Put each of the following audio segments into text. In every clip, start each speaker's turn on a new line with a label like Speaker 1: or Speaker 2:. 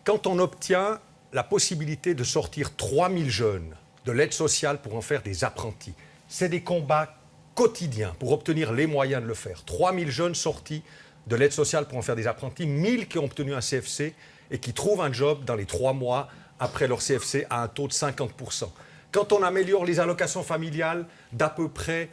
Speaker 1: quand on obtient la possibilité de sortir 3000 jeunes de l'aide sociale pour en faire des apprentis, c'est des combats quotidiens pour obtenir les moyens de le faire. 3000 jeunes sortis de l'aide sociale pour en faire des apprentis, 1000 qui ont obtenu un CFC et qui trouvent un job dans les 3 mois après leur CFC à un taux de 50%. Quand on améliore les allocations familiales d'à peu près,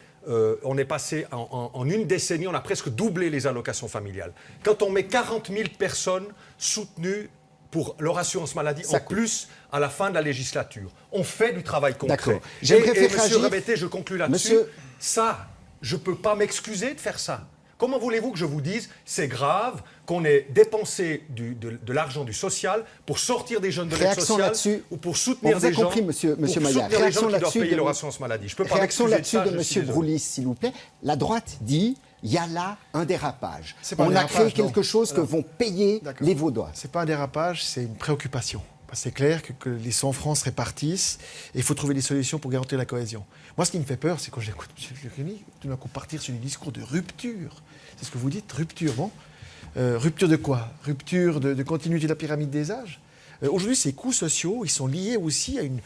Speaker 1: on est passé en une décennie, on a presque doublé les allocations familiales. Quand on met 40 000 personnes soutenues pour leur assurance maladie en plus à la fin de la législature, on fait du travail concret. Et Monsieur Rabetté, je conclus là-dessus, ça, je ne peux pas m'excuser de faire ça. Comment voulez-vous que je vous dise, c'est grave qu'on ait dépensé de l'argent du social pour sortir des jeunes de l'aide sociale ou pour soutenir des gens,
Speaker 2: monsieur Maillard.
Speaker 1: Réaction qui doivent payer leur assurance maladie. Je peux pas
Speaker 2: réaction là-dessus de
Speaker 1: monsieur
Speaker 2: Broulis, s'il vous plaît. La droite dit, il y a là un dérapage. On a créé quelque chose que vont payer les Vaudois.
Speaker 3: Ce n'est pas un dérapage, c'est une préoccupation. C'est clair que les 100 francs se répartissent et il faut trouver des solutions pour garantir la cohésion. Moi, ce qui me fait peur, c'est quand j'écoute M. Lérini, tout d'un coup partir sur des discours de rupture. C'est ce que vous dites, rupture, bon. Rupture de quoi? Rupture de continuité de la pyramide des âges. Aujourd'hui, ces coûts sociaux, ils sont liés aussi à une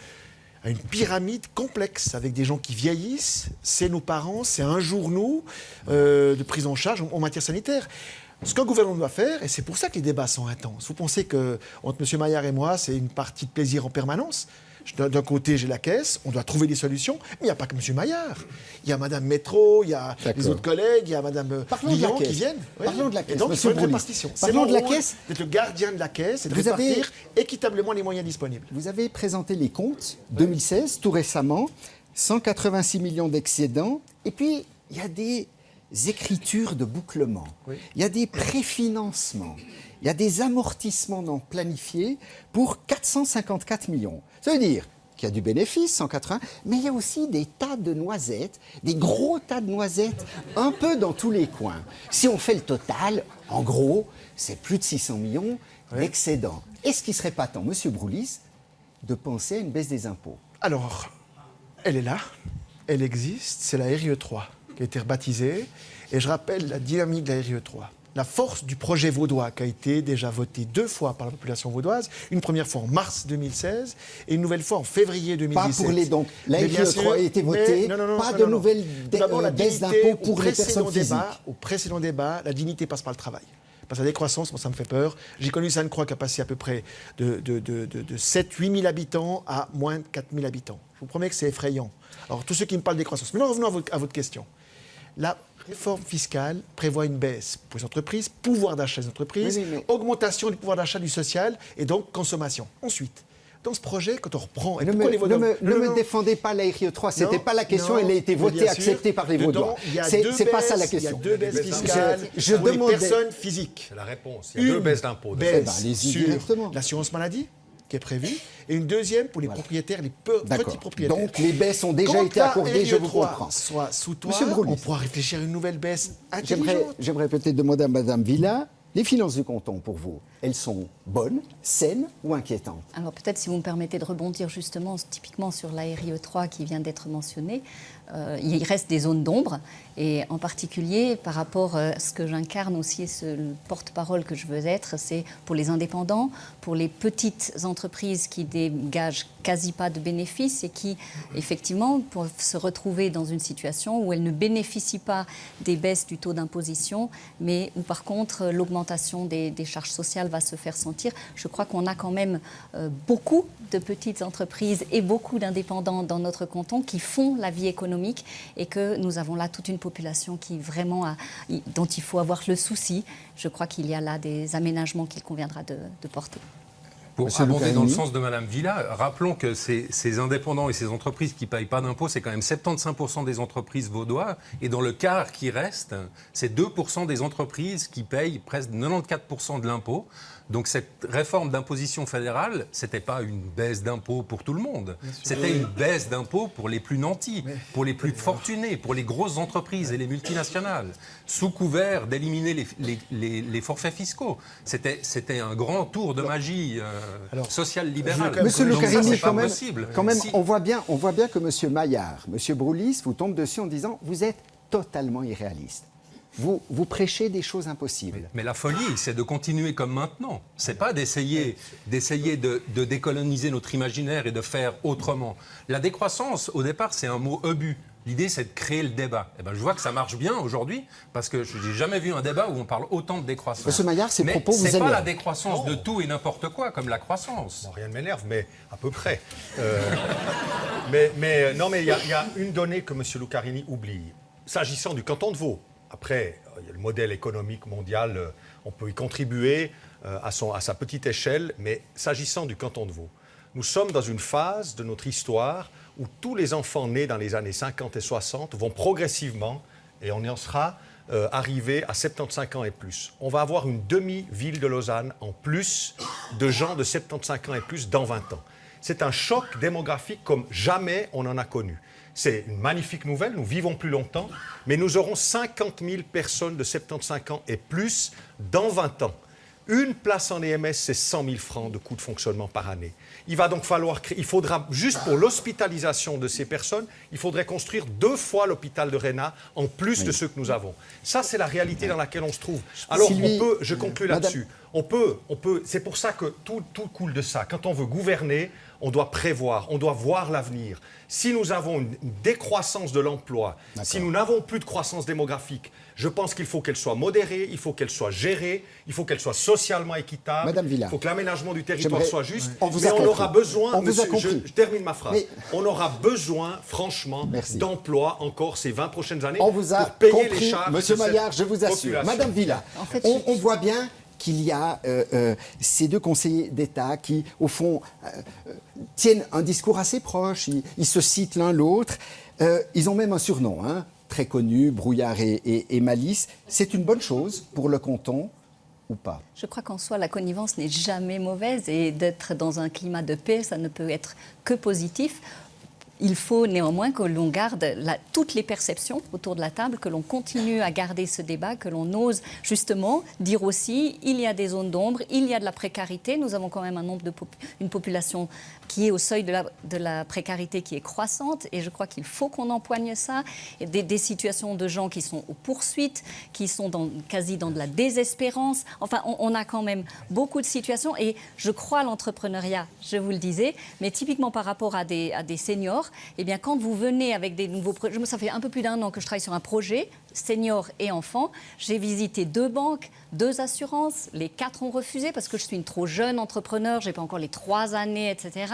Speaker 3: pyramide complexe, avec des gens qui vieillissent, c'est nos parents, c'est un jour nous, de prise en charge en matière sanitaire. Ce qu'un gouvernement doit faire, et c'est pour ça que les débats sont intenses. Vous pensez qu'entre M. Maillard et moi, c'est une partie de plaisir en permanence? D'un côté, j'ai la caisse, on doit trouver des solutions, mais il n'y a pas que M. Maillard. Il y a Mme Métro, il y a les autres collègues, il y a Mme Lyon qui viennent.
Speaker 2: Parlons de la caisse.
Speaker 3: Et donc, il faut une répartition.
Speaker 2: Parlons de la caisse.
Speaker 3: D'être le gardien de la caisse et de répartir équitablement les moyens disponibles.
Speaker 2: Vous avez présenté les comptes 2016, tout récemment, 186 millions d'excédents, et puis il y a des écritures de bouclement, il y a des préfinancements, il y a des amortissements non planifiés pour 454 millions. Ça veut dire qu'il y a du bénéfice, 180, mais il y a aussi des tas de noisettes, des gros tas de noisettes, un peu dans tous les coins. Si on fait le total, en gros, c'est plus de 600 millions d'excédents. Est-ce qu'il ne serait pas temps, M. Broulis, de penser à une baisse des impôts?
Speaker 3: Alors, elle est là, elle existe, c'est la RIE3 qui a été rebaptisée. Et je rappelle la dynamique de la RIE3. La force du projet vaudois qui a été déjà voté 2 fois par la population vaudoise, une première fois en mars 2016 et une nouvelle fois en février 2017.
Speaker 2: Pas pour les dons. La RIE3 a été votée, pas de nouvelles baisses d'impôts pour les personnes physiques.
Speaker 3: Au précédent débat, la dignité passe par le travail. Parce que la décroissance, moi, ça me fait peur. J'ai connu Sainte-Croix qui a passé à peu près de 7-8 000 habitants à moins de 4 000 habitants. Je vous promets que c'est effrayant. Alors, tous ceux qui me parlent de décroissance. Maintenant, revenons à votre question. La réforme fiscale prévoit une baisse pour les entreprises, pouvoir d'achat des entreprises, augmentation du pouvoir d'achat du social et donc consommation. Ensuite, dans ce projet, quand on reprend...
Speaker 2: Ne me défendez pas la RIE3, ce n'était pas la question, elle a été votée, acceptée par les Vaudois. C'est pas ça la question.
Speaker 3: Il y a 2 baisses fiscales pour les personnes physiques.
Speaker 1: C'est la réponse. Il y a 2 baisses d'impôts.
Speaker 3: Une baisse sur l'assurance maladie, qui est prévue, et une deuxième pour les propriétaires, les petits propriétaires.
Speaker 2: Donc les baisses ont déjà été accordées, je vous comprends.
Speaker 3: Soit sous toit, on pourra réfléchir à une nouvelle baisse intelligente.
Speaker 2: J'aimerais peut-être demander à Mme Villa, les finances du canton, pour vous, elles sont bonnes, saines ou inquiétantes?
Speaker 4: Alors peut-être si vous me permettez de rebondir justement typiquement sur la RIE3 qui vient d'être mentionnée, il reste des zones d'ombre et en particulier par rapport à ce que j'incarne aussi, le porte-parole que je veux être, c'est pour les indépendants, pour les petites entreprises qui dégagent quasi pas de bénéfices et qui effectivement peuvent se retrouver dans une situation où elles ne bénéficient pas des baisses du taux d'imposition, mais où par contre l'augmentation des charges sociales va se faire sentir. Je crois qu'on a quand même beaucoup de petites entreprises et beaucoup d'indépendants dans notre canton qui font la vie économique et que nous avons là toute une population qui vraiment dont il faut avoir le souci. Je crois qu'il y a là des aménagements qu'il conviendra de porter.
Speaker 5: Pour abonder dans le sens de Mme Villa, rappelons que ces indépendants et ces entreprises qui ne payent pas d'impôts, c'est quand même 75% des entreprises vaudoises. Et dans le quart qui reste, c'est 2% des entreprises qui payent presque 94% de l'impôt. Donc cette réforme d'imposition fédérale, ce n'était pas une baisse d'impôts pour tout le monde. C'était une baisse d'impôts pour les plus nantis, pour les plus fortunés, pour les grosses entreprises et les multinationales, sous couvert d'éliminer les forfaits fiscaux. C'était un grand tour de magie sociale libérale.
Speaker 2: Monsieur Le Carini, quand même
Speaker 5: si...
Speaker 2: on voit bien que M. Maillard, M. Broulis vous tombe dessus en disant « vous êtes totalement irréaliste ». vous prêchez des choses impossibles.
Speaker 5: Mais la folie, c'est de continuer comme maintenant. C'est pas d'essayer de décoloniser notre imaginaire et de faire autrement. La décroissance, au départ, c'est un mot obus. L'idée, c'est de créer le débat. Et ben, je vois que ça marche bien aujourd'hui, parce que je n'ai jamais vu un débat où on parle autant de décroissance.
Speaker 2: Monsieur Maillard, ces propos vous
Speaker 5: énervent. Mais ce n'est pas la
Speaker 2: énervent.
Speaker 5: décroissance de tout et n'importe quoi, comme la croissance.
Speaker 1: Bon, rien ne m'énerve, mais à peu près. Non, mais il y a une donnée que M. Lucarini oublie. S'agissant du canton de Vaud, après, il y a le modèle économique mondial, on peut y contribuer à sa petite échelle, mais s'agissant du canton de Vaud, nous sommes dans une phase de notre histoire où tous les enfants nés dans les années 50 et 60 vont progressivement, et on y en sera, arriver à 75 ans et plus. On va avoir une demi-ville de Lausanne en plus de gens de 75 ans et plus dans 20 ans. C'est un choc démographique comme jamais on en a connu. C'est une magnifique nouvelle, nous vivons plus longtemps, mais nous aurons 50 000 personnes de 75 ans et plus dans 20 ans. Une place en EMS, c'est 100 000 francs de coût de fonctionnement par année. Il va donc falloir il faudra, juste pour l'hospitalisation de ces personnes, il faudrait construire 2 fois l'hôpital de Réna en plus de ceux que nous avons. Ça, c'est la réalité dans laquelle on se trouve. Alors,
Speaker 2: Sylvie,
Speaker 1: je conclue là-dessus. On peut, c'est pour ça que tout coule de ça. Quand on veut gouverner, on doit prévoir, on doit voir l'avenir. Si nous avons une décroissance de l'emploi, si nous n'avons plus de croissance démographique, je pense qu'il faut qu'elle soit modérée, il faut qu'elle soit gérée, il faut qu'elle soit socialement équitable,
Speaker 2: Madame Villa,
Speaker 1: il faut que l'aménagement du territoire soit juste.
Speaker 2: On vous
Speaker 1: mais
Speaker 2: a
Speaker 1: on
Speaker 2: compris.
Speaker 1: aura besoin,
Speaker 2: On vous a
Speaker 1: monsieur,
Speaker 2: compris.
Speaker 1: je termine ma phrase,
Speaker 2: Mais-
Speaker 1: on aura besoin, franchement,
Speaker 2: Merci.
Speaker 1: d'emplois encore ces 20 prochaines années
Speaker 2: On vous a
Speaker 1: pour payer
Speaker 2: compris,
Speaker 1: les charges.
Speaker 2: Monsieur
Speaker 1: de cette
Speaker 2: Maillard, je vous assure.
Speaker 1: population.
Speaker 2: Madame Villa,
Speaker 4: En fait,
Speaker 2: on voit bien qu'il y a ces 2 conseillers d'État qui, au fond, tiennent un discours assez proche, ils se citent l'un l'autre. Ils ont même un surnom, hein, très connu, Brouillard et Malice. C'est une bonne chose pour le canton ou pas?
Speaker 4: Je crois qu'en soi, la connivence n'est jamais mauvaise et d'être dans un climat de paix, ça ne peut être que positif. Il faut néanmoins que l'on garde toutes les perceptions autour de la table, que l'on continue à garder ce débat, que l'on ose justement dire aussi il y a des zones d'ombre, il y a de la précarité. Nous avons quand même un nombre une population qui est au seuil de la précarité qui est croissante et je crois qu'il faut qu'on empoigne ça. Et des situations de gens qui sont aux poursuites, qui sont quasi dans de la désespérance. Enfin, on a quand même beaucoup de situations et je crois à l'entrepreneuriat, je vous le disais, mais typiquement par rapport à des seniors, eh bien, quand vous venez avec des nouveaux projets, ça fait un peu plus d'1 an que je travaille sur un projet, seniors et enfants, j'ai visité 2 banques, 2 assurances, les 4 ont refusé parce que je suis une trop jeune entrepreneur, je n'ai pas encore les 3 années, etc.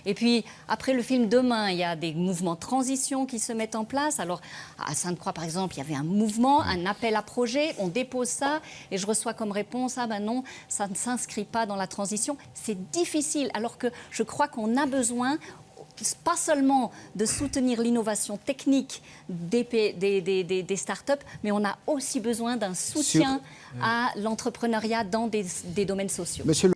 Speaker 4: Et puis, après le film Demain, il y a des mouvements de transition qui se mettent en place. Alors, à Sainte-Croix, par exemple, il y avait un mouvement, un appel à projet, on dépose ça et je reçois comme réponse, ah ben non, ça ne s'inscrit pas dans la transition. C'est difficile, alors que je crois qu'on a besoin pas seulement de soutenir l'innovation technique des start-up, mais on a aussi besoin d'un soutien à l'entrepreneuriat dans des domaines sociaux.
Speaker 2: Monsieur